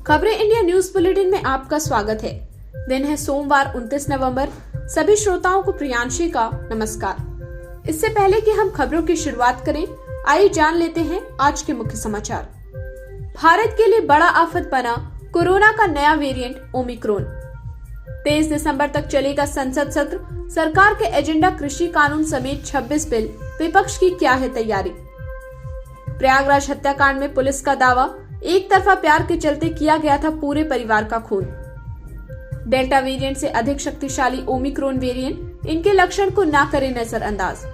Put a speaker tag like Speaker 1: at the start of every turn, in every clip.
Speaker 1: खबरें India news bulletin में आपका स्वागत है। दिन है सोमवार 29 नवंबर। सभी श्रोताओं को प्रियांशी का नमस्कार। इससे पहले कि हम खबरों की शुरुआत करें, आइए जान लेते हैं आज के मुख्य समाचार। भारत के लिए बड़ा आफत बना कोरोना का नया वेरिएंट ओमिक्रॉन। 23 दिसंबर तक चलेगा संसद सत्र। सरकार के एजेंडा कृषि कानून समेत 26 बिल। विपक्ष की क्या है तैयारी। प्रयागराज हत्याकांड में पुलिस का दावा, एक तरफा प्यार के चलते किया गया था पूरे परिवार का खून। डेल्टा वेरिएंट से अधिक शक्तिशाली ओमिक्रॉन वेरिएंट, इनके लक्षण को ना करें नजरअंदाज।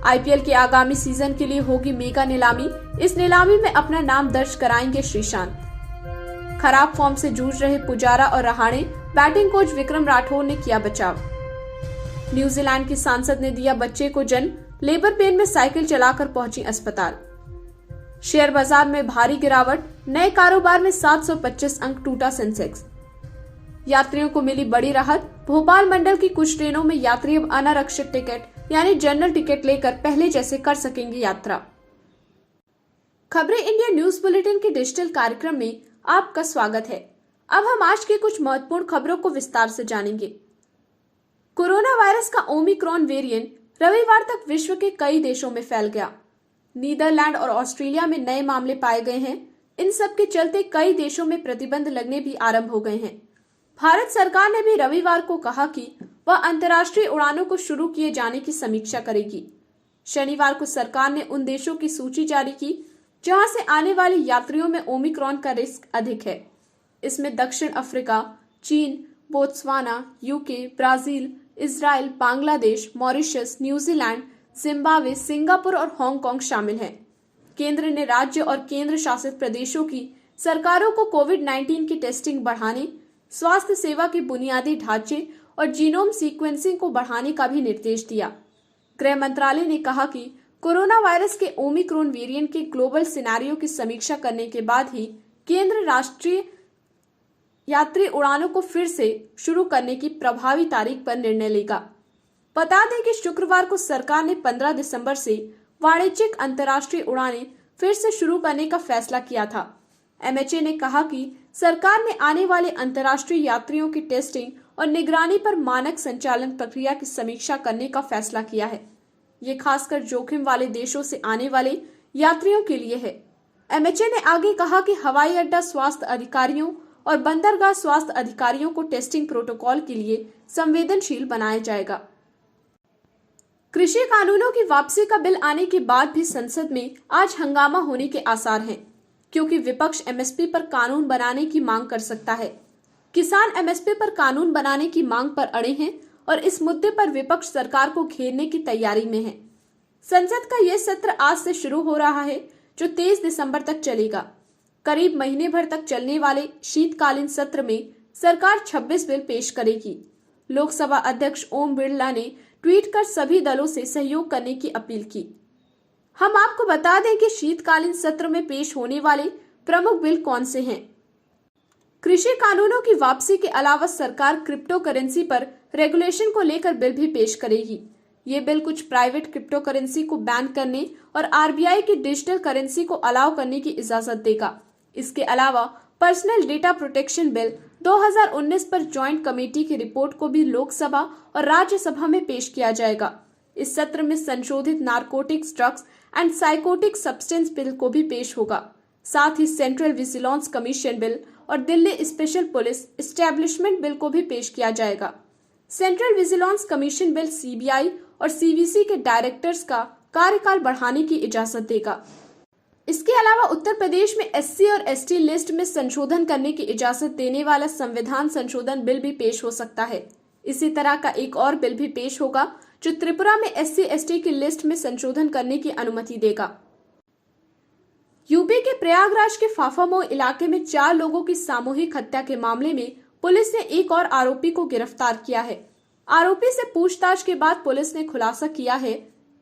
Speaker 1: आईपीएल के आगामी सीजन के लिए होगी मेगा नीलामी। इस नीलामी में अपना नाम दर्ज कराएंगे श्रीशांत। खराब फॉर्म से जूझ रहे पुजारा और रहाणे, बैटिंग कोच विक्रम राठौर ने किया बचाव। न्यूजीलैंड की सांसद ने दिया बच्चे को जन्म, लेबर पेन में साइकिल चलाकर पहुंची अस्पताल। शेयर बाजार में भारी गिरावट, नए कारोबार में 725 अंक टूटा सेंसेक्स। यात्रियों को मिली बड़ी राहत। भोपाल मंडल की कुछ ट्रेनों में यात्री अब अनारक्षित टिकट यानी जनरल टिकट लेकर पहले जैसे कर सकेंगे यात्रा। खबरें इंडिया न्यूज बुलेटिन के डिजिटल कार्यक्रम में आपका स्वागत है। अब हम आज की कुछ महत्वपूर्ण खबरों को विस्तार से जानेंगे। कोरोना वायरस का ओमिक्रॉन वेरिएंट रविवार तक विश्व के कई देशों में फैल गया। नीदरलैंड और ऑस्ट्रेलिया में नए मामले पाए गए हैं। इन सब के चलते कई देशों में प्रतिबंध लगने भी आरंभ हो गए हैं। भारत सरकार ने भी रविवार को कहा कि वह अंतर्राष्ट्रीय उड़ानों को शुरू किए जाने की समीक्षा करेगी। शनिवार को सरकार ने उन देशों की सूची जारी की जहां से आने वाले यात्रियों में ओमिक्रॉन का रिस्क अधिक है। इसमें दक्षिण अफ्रीका, चीन, Botswana, UK, Brazil, Israel, Bangladesh, Mauritius, New Zealand, Zimbabwe, Singapore और हांगकांग शामिल हैं। केंद्र ने राज्य और केंद्र शासित प्रदेशों की सरकारों को कोविड-19 की टेस्टिंग बढ़ाने, स्वास्थ्य सेवा के बुनियादी ढांचे और जीनोम सीक्वेंसिंग को बढ़ाने का भी निर्देश दिया। गृह मंत्रालय ने कहा कि कोरोना वायरस के ओमिक्रॉन वेरिएंट के ग्लोबल सिनेरियो की समीक्षा करने के बाद ही केंद्र राष्ट्रीय यात्री उड़ानों को फिर से शुरू करने की प्रभावी तारीख पर निर्णय लेगा। बता दें कि शुक्रवार को सरकार ने 15 दिसंबर से वाणिज्यिक अंतर्राष्ट्रीय उड़ानें फिर से शुरू करने का फैसला किया था। एमएचए ने कहा कि सरकार ने आने वाले अंतर्राष्ट्रीय यात्रियों की टेस्टिंग और निगरानी पर मानक संचालन प्रक्रिया की समीक्षा करने का फैसला किया है। ये खासकर जोखिम वाले देशों से आने वाले यात्रियों के लिए है। एमएचए ने आगे कहा कि हवाई अड्डा स्वास्थ्य अधिकारियों और बंदरगाह स्वास्थ्य अधिकारियों को टेस्टिंग प्रोटोकॉल के लिए संवेदनशील बनाया जाएगा। कृषि कानूनों की वापसी का बिल आने के बाद भी संसद में आज हंगामा होने के आसार हैं, क्योंकि विपक्ष एमएसपी पर कानून बनाने की मांग कर सकता है। किसान एमएसपी पर कानून बनाने की मांग पर अड़े हैं और इस मुद्दे पर विपक्ष सरकार को घेरने की तैयारी में है। संसद का यह सत्र आज से शुरू हो रहा है, जो 23 दिसंबर तक चलेगा। करीब महीने भर तक चलने वाले शीतकालीन सत्र में सरकार 26 बिल पेश करेगी। लोकसभा अध्यक्ष ओम बिरला ने ट्वीट कर सभी दलों से सहयोग करने की अपील की। हम आपको बता दें कि शीतकालीन सत्र में पेश होने वाले प्रमुख बिल कौन से हैं। कृषि कानूनों की वापसी के अलावा सरकार क्रिप्टो करेंसी पर रेगुलेशन को लेकर बिल भी पेश करेगी। ये बिल कुछ प्राइवेट क्रिप्टो करेंसी को बैन करने और आरबीआई की डिजिटल करेंसी को अलाउ करने की इजाजत देगा। इसके अलावा पर्सनल डेटा प्रोटेक्शन बिल 2019 पर ज्वाइंट कमेटी की रिपोर्ट को भी लोकसभा और राज्यसभा में पेश किया जाएगा। इस सत्र में संशोधित narcotics, drugs and psychotic substance bill को भी पेश होगा। साथ ही सेंट्रल विजिलेंस कमीशन बिल और Delhi special police establishment bill को भी पेश किया जाएगा। Central vigilance commission bill CBI और सीवीसी के डायरेक्टर्स का कार्यकाल बढ़ाने की इजाजत देगा। इसके अलावा उत्तर प्रदेश में एससी और एसटी लिस्ट में संशोधन करने की इजाजत देने वाला संविधान संशोधन बिल भी पेश हो सकता है। इसी तरह का एक और बिल भी पेश होगा जो त्रिपुरा में एससी एसटी की लिस्ट में संशोधन करने की अनुमति देगा। यूपी के प्रयागराज के फाफामऊ इलाके में 4 लोगों की सामूहिक हत्या के मामले में पुलिस ने एक और आरोपी को गिरफ्तार किया है। आरोपी से पूछताछ के बाद पुलिस ने खुलासा किया है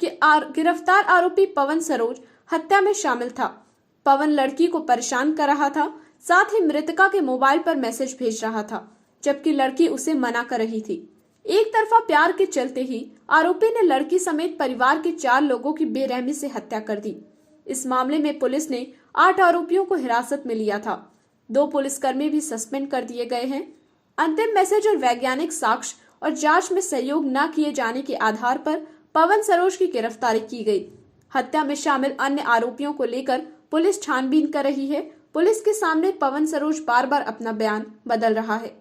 Speaker 1: कि गिरफ्तार आरोपी पवन सरोज हत्या में शामिल था। पवन लड़की को परेशान कर रहा था, साथ ही मृतका के मोबाइल पर मैसेज भेज रहा था, जबकि लड़की उसे मना कर रही थी। एक तरफा प्यार के चलते ही आरोपी ने लड़की समेत परिवार के 4 लोगों की बेरहमी से हत्या कर दी। इस मामले में पुलिस ने 8 आरोपियों को हिरासत में लिया था। 2 पुलिसकर्मी भी सस्पेंड कर दिए गए हैं। अंतिम मैसेज और वैज्ञानिक साक्ष्य और जांच में सहयोग न किए जाने के आधार पर पवन सरोज की गिरफ्तारी की गई। हत्या में शामिल अन्य आरोपियों को लेकर पुलिस छानबीन कर रही है। पुलिस के सामने पवन सरोज बार बार अपना बयान बदल रहा है।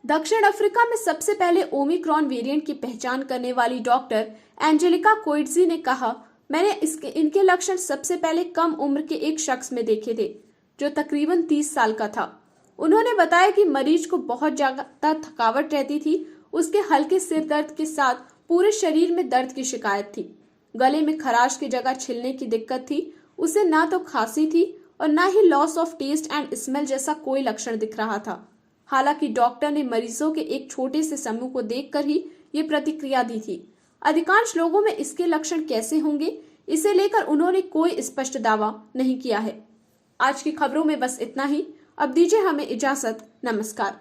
Speaker 1: दक्षिण अफ्रीका में सबसे पहले ओमिक्रॉन वेरिएंट की पहचान करने वाली डॉक्टर एंजेलिका कोएट्जी ने कहा, मैंने इनके लक्षण सबसे पहले कम उम्र के एक शख्स में देखे थे जो तकरीबन 30 साल का था। उन्होंने बताया कि मरीज को बहुत ज्यादा थकावट रहती थी। उसके हल्के सिर दर्द के साथ पूरे शरीर में दर्द की शिकायत थी। गले में खराश की जगह छिलने की दिक्कत थी। उसे ना तो खांसी थी और ना ही loss of taste and smell जैसा कोई लक्षण दिख रहा था। हालांकि डॉक्टर ने मरीजों के एक छोटे से समूह को देखकर ही ये प्रतिक्रिया दी थी। अधिकांश लोगों में इसके लक्षण कैसे होंगे, इसे लेकर उन्होंने कोई स्पष्ट दावा नहीं किया है। आज की खबरों में बस इतना ही। अब दीजिए हमें इजाजत। नमस्कार।